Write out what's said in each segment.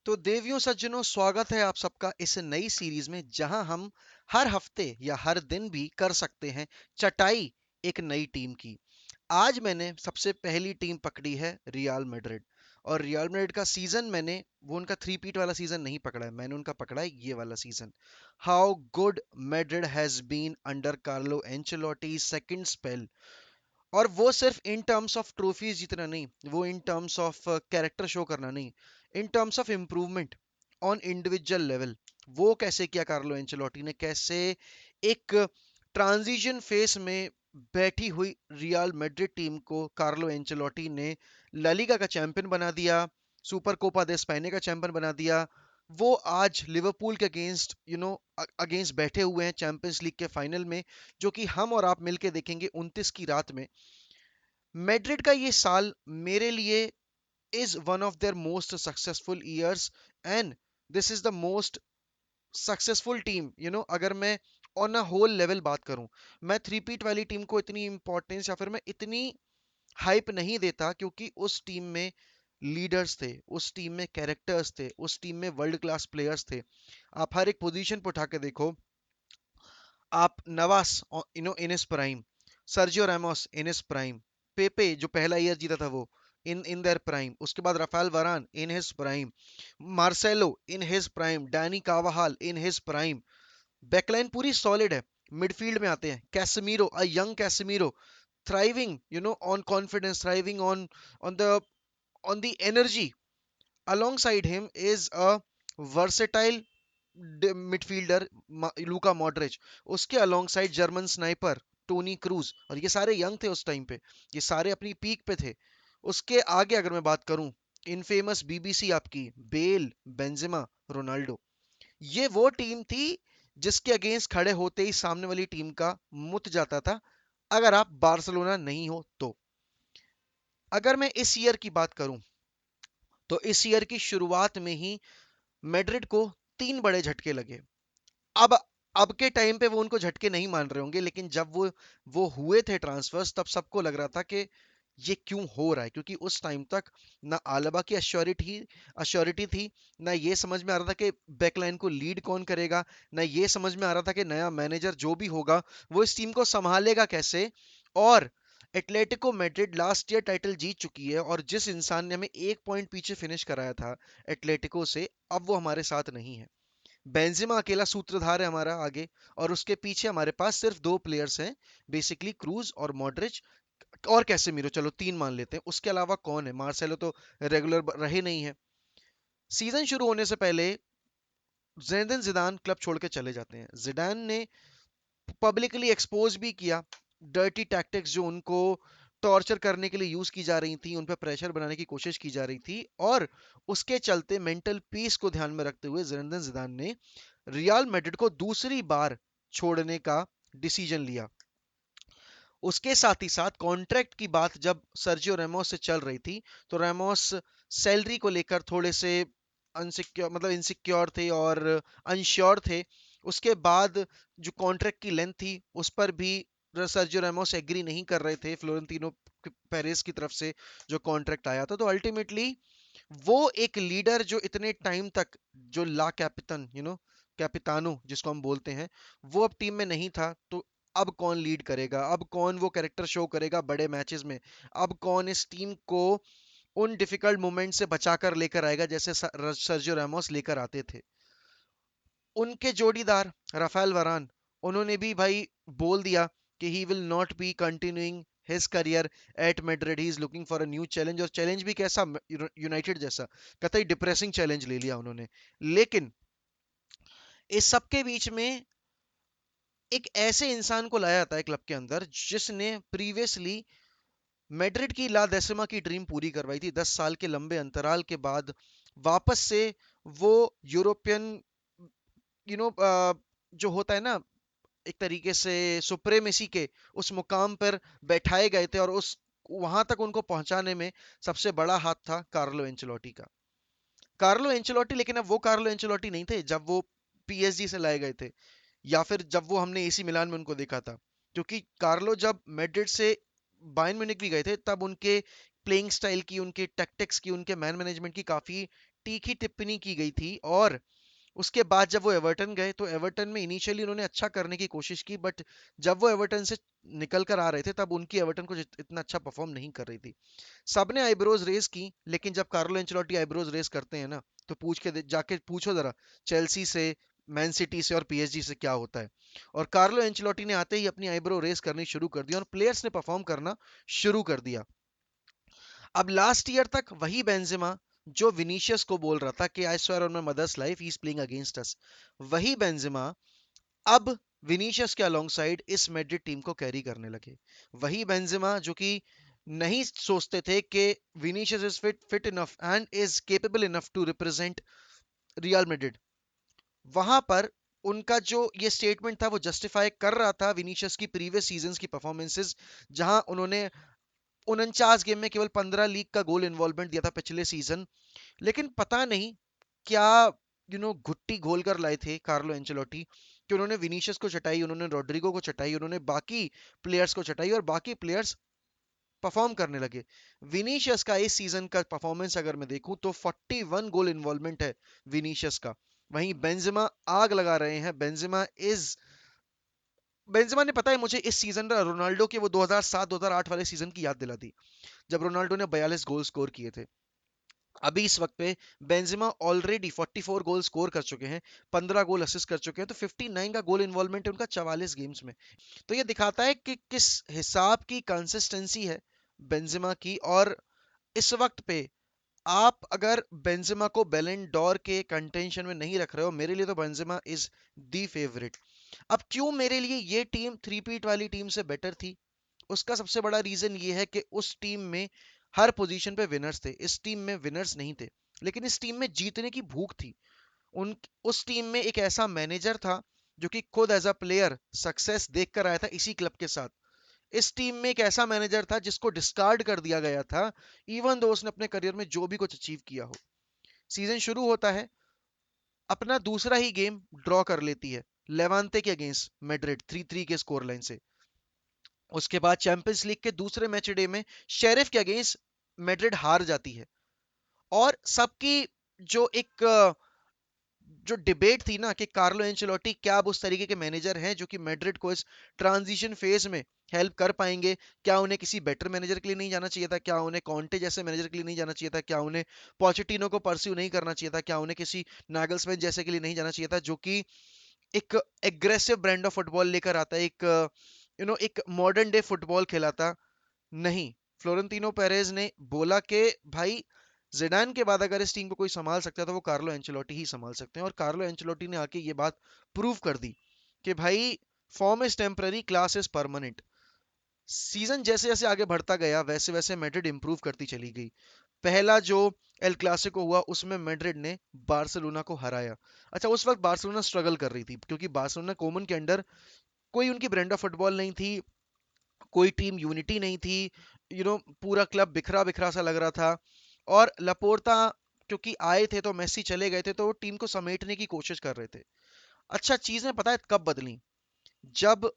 तो देवियों सज्जनों, स्वागत है आप सबका इस नई सीरीज में जहां हम हर हफ्ते या हर दिन भी कर सकते हैं चटाई एक नई टीम की। आज मैंने सबसे पहली टीम पकड़ी है रियल मैड्रिड। और रियल मैड्रिड का सीजन मैंने वो उनका थ्री पीट वाला सीजन नहीं पकड़ा है, मैंने उनका पकड़ा है ये वाला season. How good Madrid has been under Carlo Ancelotti second spell. और वो सिर्फ इन टर्म्स ऑफ ट्रॉफीज जितना नहीं, वो in terms of character show करना नहीं, in terms of improvement on individual level. वो कैसे किया कार्लो एंचेलोटी ने, कैसे एक ट्रांजिशन फेस में बैठी हुई रियल मैड्रिड टीम को कार्लो एंचेलोटी ने ला लीगा का चैंपियन बना दिया, सुपर कोपा दे स्पेन का चैंपियन बना दिया। वो आज लिवरपूल के अगेंस्ट अगेंस्ट बैठे हुए हैं चैंपियंस लीग के फाइनल में, जो कि हम और आप मिलके देखेंगे 29 की रात में। मैड्रिड का ये साल मेरे लिए is one of their most successful years, and this is the most successful team अगर मैं ऑन अ होल लेवल बात करूं। मैं थ्री पीट वाली टीम को इतनी इंपॉर्टेंस या फिर मैं इतनी हाइप नहीं देता, क्योंकि उस टीम में लीडर्स थे, उस टीम में कैरेक्टर्स थे, उस टीम में वर्ल्ड क्लास प्लेयर्स थे। आप हर एक पोजीशन पर उठा के देखो। आप Navas in his prime, Sergio Ramos in his prime, Pepe जो पहला ईयर जीता था वो इन देयर प्राइम, उसके बाद Raphael Varane in his prime, Marcelo in his prime, Dani Carvajal in his prime. Backline पूरी सॉलिड है। मिडफील्ड में आते हैं Casemiro, a young Casemiro, thriving on confidence, thriving on the on the energy. Alongside him is a versatile midfielder Luka Modric, उसके alongside German sniper Toni Kroos. और ये सारे young थे उस टाइम पे, ये सारे अपनी पीक पे थे। उसके आगे अगर मैं बात करूं, इनफेमस बीबीसी आपकी, बेल, बेंजेमा, रोनाल्डो। ये वो टीम थी जिसके अगेंस्ट खड़े होते ही सामने वाली टीम का मुत जाता था, अगर आप बार्सिलोना नहीं हो तो। अगर मैं इस ईयर की बात करूं, तो इस ईयर की शुरुआत में ही मैड्रिड को तीन बड़े झटके लगे। अब अब के टाइम पे वो उनको झटके नहीं मान रहे होंगे, लेकिन जब वो हुए थे ट्रांसफर्स, तब सबको लग रहा था कि ये क्यों हो रहा है, क्योंकि उस टाइम तक ना आलबा की अश्योरिटी थी, ना ये समझ में आ रहा था कि बैकलाइन को लीड कौन करेगा, ना ये समझ में आ रहा था कि नया मैनेजर जो भी होगा वो इस टीम को संभालेगा कैसे। और Atletico Madrid last year title जीत चुकी है, और जिस इंसान ने हमें एक पॉइंट पीछे फिनिश कराया था एटलेटिको से, अब वो हमारे साथ नहीं है। बेंजेमा अकेला सूत्रधार है हमारा आगे, और उसके पीछे हमारे पास सिर्फ दो प्लेयर्स हैं, बेसिकली क्रूज और मॉड्रिच, और कैसेमीरो, चलो तीन मान लेते हैं। उसके अलावा कौन है? मार्सेलो तो रेगुलर रहे नहीं है। सीजन शुरू होने से पहले ज़िनेदिन ज़िदान क्लब छोड़ के चले जाते हैं। जिडान ने पब्लिकली एक्सपोज भी किया डर्टी टैक्टिक्स जो उनको टॉर्चर करने के लिए यूज की जा रही थी, उन पर प्रेशर बनाने की कोशिश की जा रही थी, और उसके चलते मेंटल पीस को ध्यान में रखते हुए ज़िनेदिन ज़िदान ने रियल मैड्रिड को दूसरी बार छोड़ने का डिसीजन लिया। उसके साथ ही साथ कॉन्ट्रैक्ट की बात जब सर्जियो रेमोस से चल रही थी, तो रेमोस सैलरी को लेकर थोड़े से अनसिक्योर, मतलब इनसिक्योर थे और अनश्योर थे। उसके बाद जो कॉन्ट्रैक्ट की लेंथ थी उस पर भी सर्जियो रेमोस एग्री नहीं कर रहे थे फ्लोरेंटिनो पेरेस की तरफ से जो कॉन्ट्रैक्ट आया था। तो अल्टीमेटली वो एक लीडर जो इतने टाइम तक, जो ला कैपिटन कैपिटानो जिसको हम बोलते हैं, वो अब टीम में नहीं था। तो अब कौन लीड करेगा, अब कौन वो कैरेक्टर शो करेगा बड़े मैचेस में, अब कौन इस टीम को उन डिफिकल्ट मोमेंट से बचाकर लेकर आएगा जैसे सर्जियो रामोस लेकर आते थे। उनके जोड़ीदार राफेल वरान, उन्होंने भी भाई बोल दिया कि he will not be continuing his career at Madrid, he is looking for a new challenge. और चैलेंज भी कैसा? यूनाइटेड जैसा, कतई डिप्रेसिंग चैलेंज ले लिया उन्होंने। लेकिन इस सब के बीच में एक ऐसे इंसान को लाया जाता है क्लब के अंदर जिसने प्रीवियसली मैड्रिड की ला डेसिमा की ड्रीम पूरी करवाई थी 10 साल के लंबे अंतराल के बाद। वापस से वो यूरोपियन यू नो जो होता है ना, एक तरीके से सुप्रेमेसी के उस मुकाम पर बैठाए गए थे, और उस वहां तक उनको पहुंचाने में सबसे बड़ा हाथ था कार्लो एंचेलोटी का। कार्लो एंचेलोटी, लेकिन अब वो कार्लो एंचेलोटी नहीं थे जब वो पीएसजी से लाए गए थे, या फिर जब वो हमने एसी मिलान में उनको देखा था। क्योंकि कार्लो जब मैड्रिड से बायर्न म्यूनिख भी गए थे, तब उनके प्लेइंग स्टाइल की, उनके टैक्टिक्स की, उनके मैन मैनेजमेंट की काफी तीखी टिप्पणी की गई थी। और उसके बाद जब वो एवर्टन गए तो एवर्टन में इनिशियली उन्होंने अच्छा करने की कोशिश की, बट जब वो एवर्टन से निकल कर आ रहे थे तब उनकी एवर्टन को इतना अच्छा परफॉर्म नहीं कर रही थी। सबने आईब्रोज रेस की, लेकिन जब कार्लो एंचेलोटी आईब्रोज रेस करते हैं ना, तो जाके पूछो जरा चेल्सी से, मैन सिटी से और पीएसजी से क्या होता है। और कार्लो एंचेलोटी ने आते ही अपनी आईब्रो रेस करनी शुरू कर दी और प्लेयर्स ने परफॉर्म करना शुरू कर दिया। अब लास्ट ईयर तक वही बेंजेमा जो विनीशियस को बोल रहा था कि I swear on my mother's life he is playing against us, वही बेंजेमा अब विनीशियस के अलोंगसाइड इस मैड्रिड टीम को कैरी करने लगे। वही बेंजेमा जो कि नहीं सोचते थे कि Vinicius is fit enough and is capable enough to represent Real Madrid, वहां पर उनका जो ये स्टेटमेंट था वो जस्टिफाई कर रहा था विनीशियस की प्रीवियस सीजंस की परफॉर्मेंसेस, जहां उन्होंने 49 गेम में केवल 15 लीग का गोल इन्वॉल्वमेंट दिया था पिछले सीजन। लेकिन पता नहीं क्या घुट्टी घोल कर लाए थे कार्लो एंचेलोटी कि उन्होंने विनीशियस को चटाई, उन्होंने रोड्रिगो को चटाई, उन्होंने बाकी प्लेयर्स को चटाई और बाकी प्लेयर्स परफॉर्म करने लगे। विनीशियस का इस सीजन का परफॉर्मेंस अगर मैं देखूं तो 41 गोल इन्वॉल्वमेंट है विनीशियस का। वहीं बेंजेमा आग लगा रहे हैं। बेंजेमा ने, पता है मुझे, इस सीजन रोनाल्डो के वो 2007-2008 वाले सीजन की याद दिला दी, जब रोनाल्डो ने 42 गोल स्कोर किए थे। अभी इस वक्त पे बेंजेमा ऑलरेडी 44 गोल स्कोर कर चुके हैं, 15 गोल असिस्ट कर चुके हैं, तो 59 का गोल इन्वॉल्वमेंट है उनका 44 गेम्स में। तो ये दिखाता है कि किस हिसाब की कंसिस्टेंसी है बेंजेमा की। और इस वक्त पे आप अगर बेंजेमा को बैलन डोर के कंटेंशन में नहीं रख रहे हो, मेरे लिए तो बेंजेमा इज दी फेवरेट। अब क्यों मेरे लिए ये टीम थ्री पीट वाली टीम से बेटर थी, उसका सबसे बड़ा रीजन ये है कि उस टीम में हर पोजीशन पे विनर्स थे, इस टीम में विनर्स नहीं थे। लेकिन इस टीम में जीतने की भूख थी। उन उस टीम में एक ऐसा मैनेजर था जो कि खुद एज अ प्लेयर सक्सेस देख कर आया था इसी क्लब के साथ। इस टीम में एक ऐसा मैनेजर था जिसको डिस्कार्ड कर दिया गया था, इवन दो उसने अपने करियर में जो भी कुछ अचीव किया हो। सीजन शुरू होता है, अपना दूसरा ही गेम ड्रॉ कर लेती है लेवांते के अगेंस्ट मैड्रिड 3-3 के स्कोर लाइन से। उसके बाद चैंपियंस लीग के दूसरे मैच डे में शेरिफ के अगेंस्ट मैड्रिड हार जाती है। और सबकी जो एक जो डिबेट थी ना कि कार्लो एंचेलोटी क्या अब उस तरीके के मैनेजर हैं जो कि मैड्रिड को इस ट्रांजिशन फेज में हेल्प कर पाएंगे, क्या उन्हें किसी बेटर मैनेजर के लिए नहीं जाना चाहिए था, क्या उन्हें कॉन्टे जैसे मैनेजर के लिए नहीं जाना चाहिए था, क्या उन्हें पोचेटिनो को परस्यू नहीं करना चाहिए था, क्या उन्हें किसी नागल्समैन जैसे के लिए नहीं जाना चाहिए था जो कि एक एग्रेसिव ब्रांड ऑफ फुटबॉल लेकर आता है, एक एक मॉडर्न डे फुटबॉल खिलाता। नहीं, फ्लोरेंटिनो पेरेज ने बोला कि भाई जिडान के बाद अगर इस टीम को कोई संभाल सकता है तो वो कार्लो एंचेलोटी ही संभाल सकते हैं। और कार्लो एंचेलोटी ने आके ये बात प्रूव कर दी कि भाई form is temporary, class is permanent. Season जैसे जैसे आगे बढ़ता गया वैसे वैसे मैड्रिड इंप्रूव करती चली गई। पहला जो एल क्लासिको हुआ उसमें मैड्रिड ने बार्सिलोना को हराया। अच्छा, उस वक्त बार्सिलोना स्ट्रगल कर रही थी क्योंकि बार्सिलोना कोमन के अंडर कोई उनकी ब्रांड ऑफ फुटबॉल नहीं थी, कोई टीम यूनिटी नहीं थी। पूरा क्लब बिखरा बिखरा सा लग रहा था। और लपोर्ता क्योंकि आए थे तो मेसी चले गए थे तो वो टीम को समेटने की कोशिश कर रहे थे। अच्छा, चीजें पता है कब बदली, जब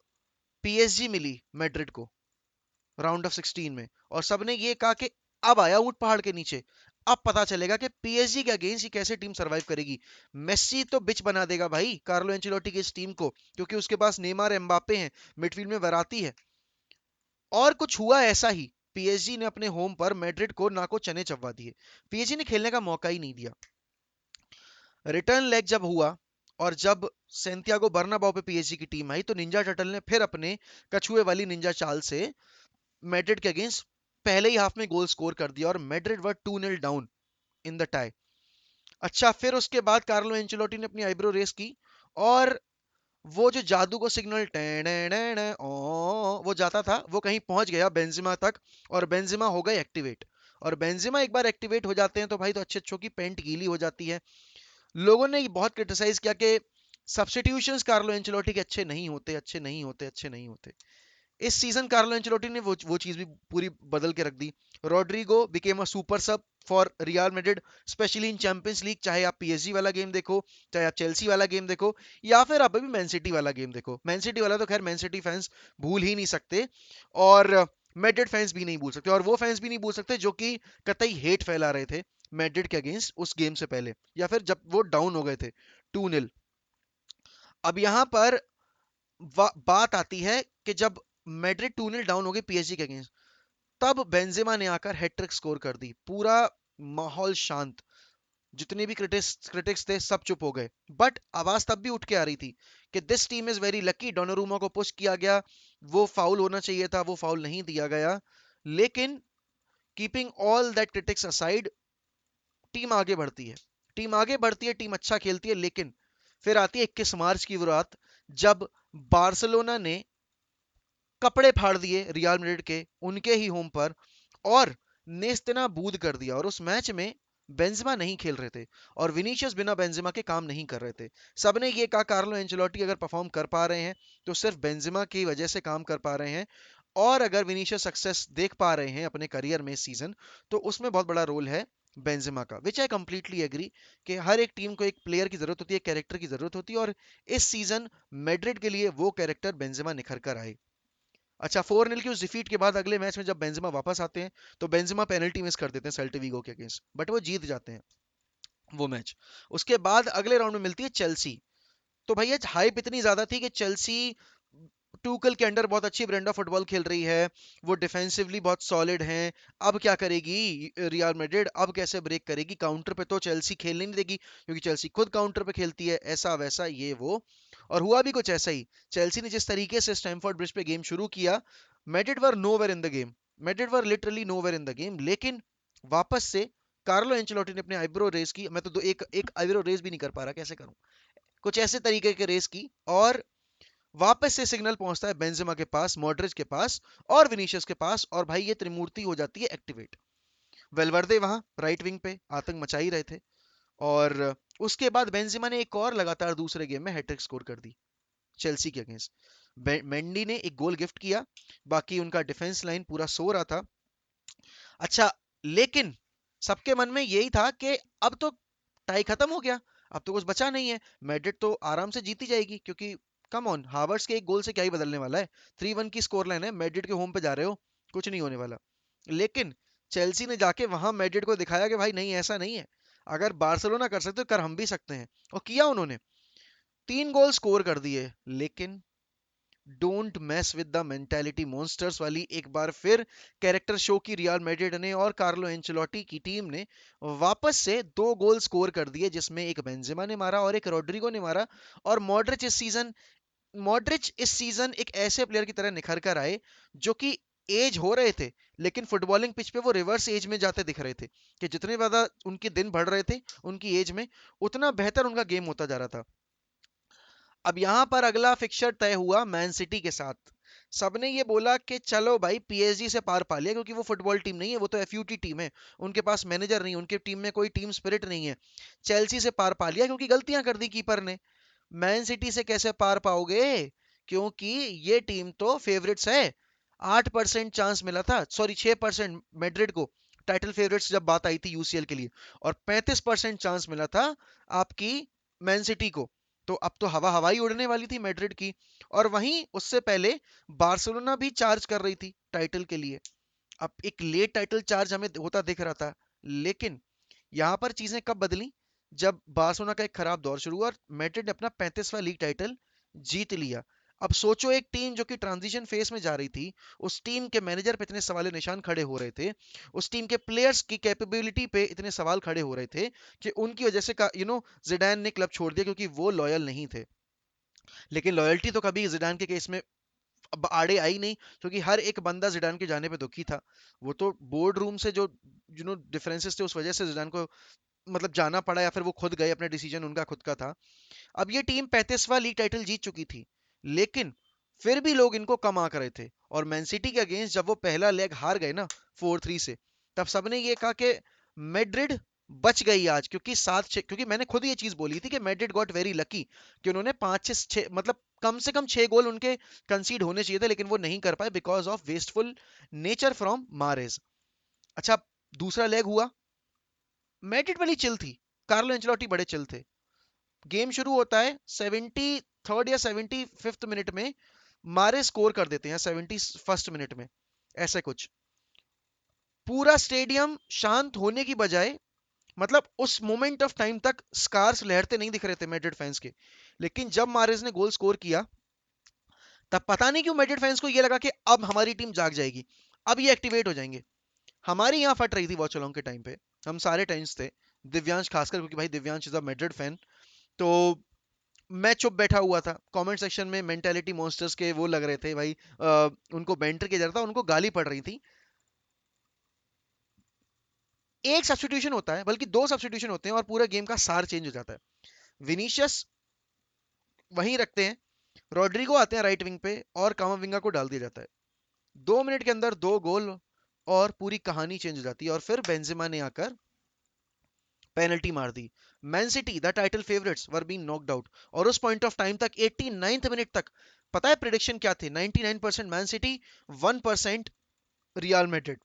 पीएसजी मिली मैड्रिड को राउंड ऑफ 16 में, और सबने ये कहा कि अब आया ऊंट पहाड़ के नीचे, अब पता चलेगा कि पीएसजी के अगेंस्ट ही कैसे टीम सरवाइव करेगी। मेसी तो बिच बना देगा भाई कार्लो एंचेलोटी की इस टीम को, क्योंकि उसके पास नेमार एम्बापे हैं, मिडफील्ड में वराती है। और कुछ हुआ ऐसा ही, पीएसजी ने अपने होम पर मैड्रिड को नाको चने चबवा दिए। पीएसजी ने खेलने का मौका ही नहीं दिया। रिटर्न लेग जब हुआ और जब सेंटियागो बर्नाबाओ पे पीएसजी की टीम आई तो निंजा टर्टल ने फिर अपने कछुए वाली निंजा चाल से मैड्रिड के अगेंस्ट पहले ही हाफ में गोल स्कोर कर दिया और Madrid were 2-0 down in the tie. अच्छा, फिर उसके बाद कार्लो एंचेलोटी ने अपनी आईब्रो रेस की और वो जो जादू को सिग्नल वो जाता था वो कहीं पहुंच गया बेंजिमा तक, और बेंजिमा हो गए एक्टिवेट। और बेंजिमा एक बार एक्टिवेट हो जाते हैं तो भाई तो अच्छे अच्छों की पेंट गीली हो जाती है। लोगों ने बहुत क्रिटिसाइज किया कि सब्स्टिट्यूशंस कार्लो एंचेलोटी के अच्छे नहीं होते, अच्छे नहीं होते, अच्छे नहीं होते। इस सीजन कार्लो एंचेलोटी ने वो चीज भी पूरी बदल के रख दी। रोड्रिगो बिकेम अ सुपर सब for real Madrid, specially in champions league. चाहे आप पीएसजी वाला गेम देखो, चाहे आप चेल्सी वाला गेम देखो, या फिर आप अभी मैन सिटी वाला गेम देखो। मैन सिटी वाला तो खैर मैन सिटी फैंस भूल ही नहीं सकते, और मैड्रिड फैंस भी नहीं भूल सकते, और वो फैंस भी नहीं भूल सकते जो कि कतई हेट फैला रहे थे मैड्रिड के अगेंस्ट उस गेम से पहले, या फिर जब वो डाउन हो गए थे 2-0। अब यहां पर बात आती है कि जब मैड्रिड 2-0 डाउन हो गई पीएसजी के अगेंस्ट, तब बेंजेमा ने आकर हैट्रिक स्कोर कर दी। पूरा माहौल शांत, जितने भी क्रिटिक्स थे सब चुप हो गए। बट आवाज तब भी उठ के आ रही थी कि this team is very lucky, Donnarumma को पुश किया गया, वो फाउल होना चाहिए था, वो फाउल नहीं दिया गया। लेकिन keeping all that critics aside, team आगे बढ़ती है, टीम आगे बढ़ती है, टीम अच्छा खेलती है। लेकिन फिर आती है 21 मार्च की वो रात, जब बार्सिलोना ने कपड़े फाड़ दिए रियल मैड्रिड के उनके ही होम पर, और नेस्तनाबूद कर दिया। और उस मैच में बेंजेमा नहीं खेल रहे थे, और विनीशियस बिना बेंजेमा के काम नहीं कर रहे थे। सबने ये कहा कार्लो एंचेलोटी अगर परफॉर्म कर पा रहे हैं तो सिर्फ बेंजेमा की वजह से काम कर पा रहे हैं, और अगर विनीशियस सक्सेस देख पा रहे हैं अपने करियर में इस सीजन, तो उसमें बहुत बड़ा रोल है बेंजेमा का। विच आई कंप्लीटली एग्री कि हर एक टीम को एक प्लेयर की जरूरत होती है, कैरेक्टर की जरूरत होती है, और इस सीजन मैड्रिड के लिए वो कैरेक्टर बेंजेमा निखर कर आए। अच्छा, 4-0 की उस डिफीट के बाद अगले मैच में जब बेंजेमा वापस आते हैं, तो बेंजेमा पेनल्टी मिस कर देते हैं सेल्टा विगो के अगेंस्ट, बट वो जीत जाते हैं वो मैच। उसके बाद अगले राउंड में मिलती है चेल्सी। तो भैया हाइप इतनी ज्यादा थी कि चेल्सी टूकल के अंडर बहुत अच्छी ब्रांड ऑफ फुटबॉल खेल रही है, वो डिफेंसिवली बहुत सॉलिड हैं। अब क्या करेगी रियल मैड्रिड, अब कैसे ब्रेक करेगी? काउंटर पे तो चेल्सी खेलने नहीं देगी, क्योंकि चेल्सी खुद काउंटर पे खेलती है, ऐसा वैसा ये वो। और हुआ भी कुछ ऐसा ही। चेल्सी ने जिस तरीके से स्टैमफोर्ड ब्रिज पे गेम शुरू किया, Madrid were nowhere in the game, Madrid were literally nowhere in the game. लेकिन वापस से कार्लो एंचेलोटी ने अपने आईब्रो रेस की, मैं तो एक एक आईब्रो रेस भी नहीं कर पा रहा, कैसे करूं, कुछ ऐसे तरीके के रेस की, और वापस से सिग्नल पहुंचता है बेंजेमा के पास, मॉड्रिच के पास और विनीशियस के पास, और भाई ये त्रिमूर्ति हो जाती है एक्टिवेट। वेलवर्दे वहां राइट विंग पे आतंक मचा ही रहे थे, और उसके बाद बेंजेमा ने एक और लगातार दूसरे गेम में हैट्रिक स्कोर कर दी चेल्सी के अगेंस्ट। मेंडी ने एक गोल गिफ्ट किया, बाकी उनका डिफेंस लाइन पूरा सो रहा था। अच्छा, लेकिन सबके मन में यही था कि अब तो टाई खत्म हो गया, अब तो कुछ बचा नहीं है, मैड्रिड तो आराम से जीती जाएगी, क्योंकि कम ऑन, हावर्स के एक गोल से क्या ही बदलने वाला है, 3-1 की स्कोर लाइन है, मैड्रिड के होम पे जा रहे हो, कुछ नहीं होने वाला। लेकिन चेल्सी ने जाके वहां मैड्रिड को दिखाया कि भाई नहीं, ऐसा नहीं है, अगर बार्सिलोना कर सकते तो कर हम भी सकते हैं, और किया उन्होंने। 3 गोल स्कोर कर दिए। लेकिन don't mess with the mentality monsters वाली एक बार फिर कैरेक्टर शो की रियल मैड्रिड ने, और कार्लो एंचेलोटी की टीम ने वापस से 2 गोल स्कोर कर दिए, जिसमें एक बेंजेमा ने मारा और एक रोड्रिगो ने मारा। और मॉड्रिच इस सीजन एक ऐसे प्लेयर की तरह निखर कर आए जो कि एज हो रहे थे, लेकिन फुटबॉलिंग पिच पे वो रिवर्स एज में जाते दिख रहे थे, कि जितने ज्यादा उनके दिन बढ़ रहे थे उनकी एज में, उतना बेहतर उनका गेम होता जा रहा था। अब यहां पर अगला फिक्सर तय हुआ मैन सिटी के साथ। सबने ये बोला कि चलो भाई पीएसजी से पार पा लिया, क्योंकि वो फुटबॉल टीम नहीं है, वो तो एफयूटी टीम है, उनके पास मैनेजर नहीं, उनके टीम में कोई टीम स्पिरिट नहीं है। चेल्सी से पार पा लिया क्योंकि गलतियां कर दी कीपर ने। मैन सिटी से कैसे पार पाओगे, क्योंकि ये टीम तो फेवरेट्स है। 8% चांस मिला था, सॉरी 6% मैड्रिड को, टाइटल फेवरेट्स जब बात आई थी यूसीएल के लिए, और 35% चांस मिला था आपकी मैन सिटी को। तो अब तो हवा हवाई उड़ने वाली थी मैड्रिड की। और वहीं उससे पहले बार्सिलोना भी चार्ज कर रही थी टाइटल के लिए, अब एक लेट टाइटल चार्ज हमें होता दिख रहा था। लेकिन यहां पर चीजें कब बदली, जब बार्सिलोना का एक खराब दौर शुरू हुआ और मैड्रिड ने अपना 35वां लीग टाइटल जीत लिया। अब सोचो, एक टीम जो कि ट्रांजिशन फेस में जा रही थी, उस टीम के मैनेजर पे इतने सवाल निशान खड़े हो रहे थे, उस टीम के प्लेयर्स की कैपेबिलिटी पे इतने सवाल खड़े हो रहे थे, कि उनकी वजह से का जिडान ने क्लब छोड़ दिया क्योंकि वो लॉयल नहीं थे। लेकिन लॉयल्टी तो कभी जिडान के केस में अब आड़े आई नहीं, क्योंकि हर एक बंदा जिडान के जाने पे दुखी था। वो तो बोर्ड रूम से जो डिफरेंसेस थे उस वजह से जिडान को मतलब जाना पड़ा, या फिर वो खुद गए, अपना डिसीजन उनका खुद का था। अब ये टीम 35वां लीग टाइटल जीत चुकी थी, लेकिन फिर भी लोग इनको कम आंक रहे थे। और मैन सिटी के अगेंस्ट जब वो पहला लेग हार गए ना 4-3 से, तब सबने ये कहा कि मैड्रिड बच गई आज, क्योंकि 7-6, क्योंकि मैंने खुद ये चीज बोली थी कि मैड्रिड गॉट वेरी लकी, कि उन्होंने 5 से 6 मतलब कम से कम 6 गोल उनके कंसीड होने चाहिए थे, लेकिन वो नहीं कर पाए because of wasteful nature from Moretz. अच्छा, दूसरा लेग हुआ, मैड्रिड वाली चिल थी, कार्लो एंचेलोटी बड़े चिल थे। गेम शुरू होता है 73rd या 75th मिनट में, मारे स्कोर कर देते हैं 71st मिनट में, ऐसे कुछ। पूरा स्टेडियम शांत होने की बजाय मतलब उस मोमेंट ऑफ टाइम तक स्कार्स लहरते नहीं दिख रहे थे मैड्रिड फैंस के, लेकिन जब मारेज ने गोल स्कोर किया, तब पता नहीं क्यों मैड्रिड फैंस को ये लगा कि अब हमारी टीम जाग जाएगी, अब ये एक्टिवेट हो जाएंगे। हमारी यहाँ फट रही थी वॉच अलोंग के टाइम पे, हम सारे टेंस थे, दिव्यांश खासकर, क्योंकि भाई Divyansh is a Madrid fan. तो मैं चुप बैठा हुआ था, कमेंट सेक्शन में मेंटालिटी मॉन्स्टर्स के वो लग रहे थे भाई, उनको बेंटर किया जा रहा था, उनको गाली पड़ रही थी। एक सब्स्टिट्यूशन होता है, बल्कि दो सब्स्टिट्यूशन होते हैं और पूरा गेम का सार चेंज हो जाता है। विनीशियस वहीं रखते हैं, रॉड्रिगो आते हैं राइट विंग पे और कामाविंगा को डाल दिया जाता है। 2 मिनट के अंदर 2 गोल और पूरी कहानी चेंज हो जाती है, और फिर बेंजेमा ने आकर पेनल्टी मार दी। Man City the title favourites were being knocked out, और उस पॉइंट ऑफ टाइम तक 89th मिनट तक पता है प्रिडिक्शन क्या थे? 99% मैन सिटी, 1% रियल मैड्रिड।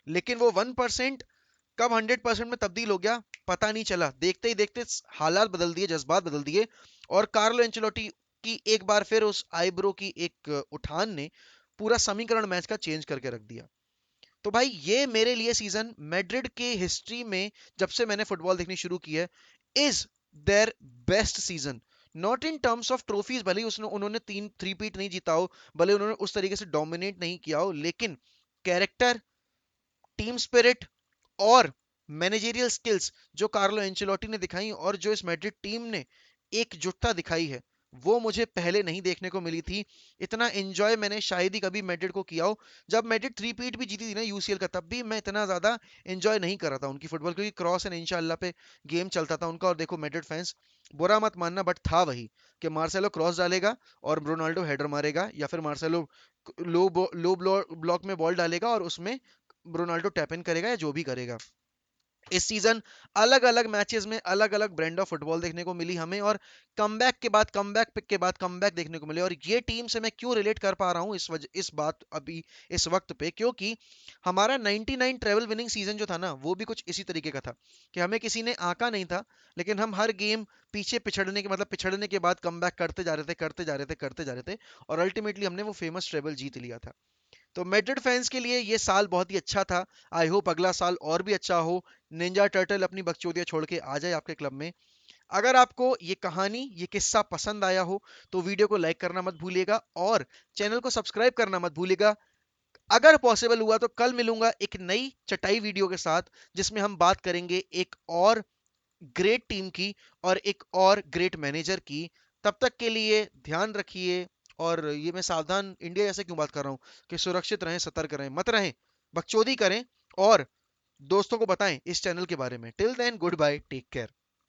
लेकिन वो 1% कब 100% में तब्दील हो गया पता नहीं चला, देखते ही देखते हालात बदल दिए, जज्बात बदल दिए, और कार्लो एंचेलोटी की एक बार फिर उस आईब्रो की एक उठान ने पूरा समीकरण मैच का चेंज करके रख दिया। तो भाई ये मेरे लिए सीजन मैड्रिड के हिस्ट्री में, जब से मैंने फुटबॉल देखनी शुरू की है, is their best season. Not in terms of trophies, भले ही उसने उन्होंने 3 थ्री-पीट नहीं जीता हो, भले उन्होंने उस तरीके से डोमिनेट नहीं किया हो, लेकिन कैरेक्टर, टीम स्पिरिट और मैनेजरियल स्किल्स जो कार्लो एंचेलोटी ने दिखाई और जो इस मैड्रिड टीम ने एकजुटता दिखाई है, वो मुझे पहले नहीं देखने को मिली थी। इतना एंजॉय मैंने शायद ही कभी मैड्रिड को किया हो। जब मैड्रिड थ्री पीट भी जीती थी ना यूसीएल का, तब भी मैं इतना ज्यादा एंजॉय नहीं कर रहा था उनकी फुटबॉल, क्योंकि क्रॉस एंड इंशाल्लाह पे गेम चलता था उनका। और देखो मैड्रिड फैंस, बुरा मत मानना, बट था वही कि मार्सेलो क्रॉस डालेगा और रोनाल्डो हेडर मारेगा, या फिर मार्सेलो लो ब्लॉक में बॉल डालेगा और उसमें रोनाल्डो टैप इन करेगा, या जो भी करेगा। इस सीजन अलग अलग मैचेस में अलग अलग ब्रांड ऑफ फुटबॉल देखने को मिली हमें, और कमबैक के बाद कमबैक पिक के बाद कमबैक देखने को मिले। और ये टीम से मैं क्यों रिलेट कर पा रहा हूँ इस वजह, इस बात अभी इस वक्त पे, क्योंकि हमारा 99 ट्रेवल विनिंग सीजन जो था ना, वो भी कुछ इसी तरीके का था कि हमें किसी ने आका नहीं था, लेकिन हम हर गेम पीछे पिछड़ने के, मतलब पिछड़ने के बाद कमबैक करते जा रहे थे, करते जा रहे थे, करते जा रहे थे, और अल्टीमेटली हमने वो फेमस ट्रेवल जीत लिया था। तो मैड्रिड फैंस के लिए ये साल बहुत ही अच्छा था। आई होप अगला साल और भी अच्छा हो, निंजा टर्टल अपनी बकचोदियां छोड़ के आ जाए आपके क्लब में। अगर आपको ये कहानी, ये किस्सा पसंद आया हो, तो वीडियो को लाइक करना मत भूलिएगा और चैनल को सब्सक्राइब करना मत भूलिएगा। अगर पॉसिबल हुआ तो कल मिलूंगा एक नई चटाई वीडियो के साथ, जिसमें हम बात करेंगे एक और ग्रेट टीम की और एक और ग्रेट मैनेजर की। तब तक के लिए ध्यान रखिए, और ये मैं सावधान इंडिया जैसे क्यों बात कर रहा हूँ, कि सुरक्षित रहें, सतर्क रहें, मत रहें बकचोदी करें, और दोस्तों को बताएं इस चैनल के बारे में। Till then goodbye, take care.